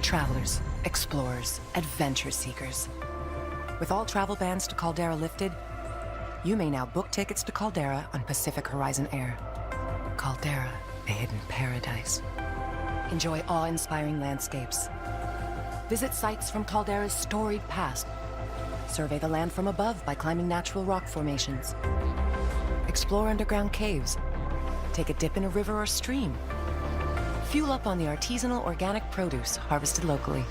Travelers, explorers, adventure seekers. With all travel bans to Caldera lifted, you may now book tickets to Caldera on Pacific Horizon Air. Caldera, a hidden paradise. Enjoy awe-inspiring landscapes. Visit sites from Caldera's storied past. Survey the land from above by climbing natural rock formations. Explore underground caves. Take a dip in a river or stream. Fuel up on the artisanal organic produce harvested locally.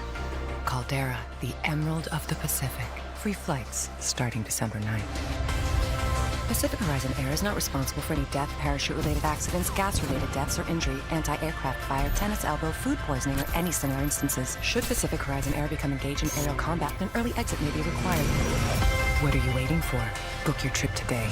Caldera, the Emerald of the Pacific. Free flights starting December 9th. Pacific Horizon Air is not responsible for any death, parachute-related accidents, gas-related deaths or injury, anti-aircraft fire, tennis elbow, food poisoning, or any similar instances. Should Pacific Horizon Air become engaged in aerial combat, an early exit may be required. What are you waiting for? Book your trip today.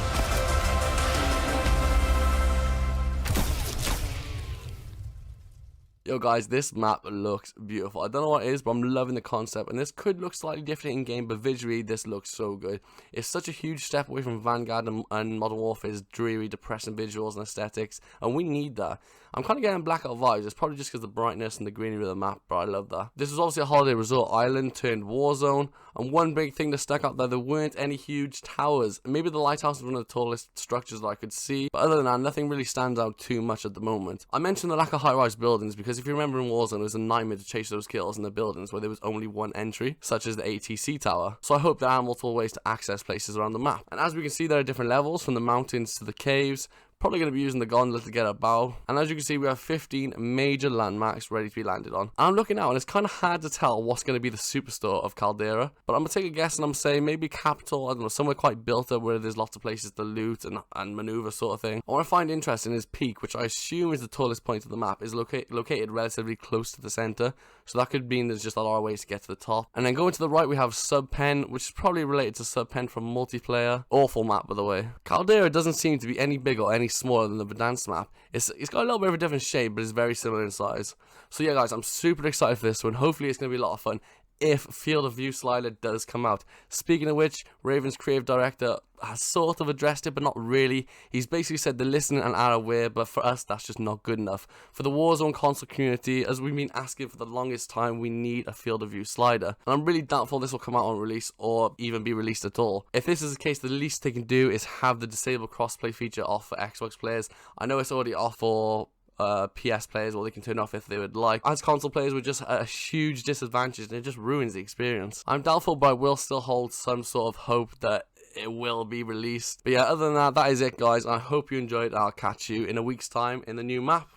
Yo guys, this map looks beautiful. I don't know what it is, but I'm loving the concept, and this could look slightly different in game, but visually this looks so good. It's such a huge step away from Vanguard and Modern Warfare's dreary, depressing visuals and aesthetics, and we need that. I'm kind of getting Blackout vibes. It's probably just because of the brightness and the greenery of the map, but I love that. This was obviously a holiday resort island turned Warzone, and one big thing that stuck out there weren't any huge towers. Maybe the lighthouse was one of the tallest structures that I could see, but other than that, nothing really stands out too much at the moment. I mentioned the lack of high-rise buildings because if you remember in Warzone, it was a nightmare to chase those kills in the buildings where there was only one entry, such as the ATC tower. So I hope there are multiple ways to access places around the map. And as we can see, there are different levels from the mountains to the caves. Probably going to be using the gondola to get about. And as you can see, we have 15 major landmarks ready to be landed on. And I'm looking out, and it's kind of hard to tell what's going to be the superstore of Caldera. But I'm going to take a guess, and I'm saying maybe capital, I don't know, somewhere quite built up where there's lots of places to loot and maneuver sort of thing. What I find interesting is Peak, which I assume is the tallest point of the map, is located relatively close to the center. So that could mean there's just a lot of ways to get to the top. And then going to the right, we have Subpen, which is probably related to Subpen from Multiplayer. Awful map, by the way. Caldera doesn't seem to be any bigger or any smaller than the Verdansk map. It's got a little bit of a different shape, but it's very similar in size. So yeah guys, I'm super excited for this one. Hopefully it's going to be a lot of fun if Field of View slider does come out. Speaking of which, Raven's creative director has sort of addressed it, but not really. He's basically said they're listening and are aware, but for us that's just not good enough. For the Warzone console community, as we've been asking for the longest time, we need a Field of View slider, and I'm really doubtful this will come out on release or even be released at all. If this is the case, the least they can do is have the disable crossplay feature off for Xbox players. I know it's already off for PS players, or they can turn off if they would like. As console players, we're just at a huge disadvantage, and it just ruins the experience. I'm doubtful, but I will still hold some sort of hope that it will be released. But yeah, other than that, that is it guys. I hope you enjoyed. I'll catch you in a week's time in the new map.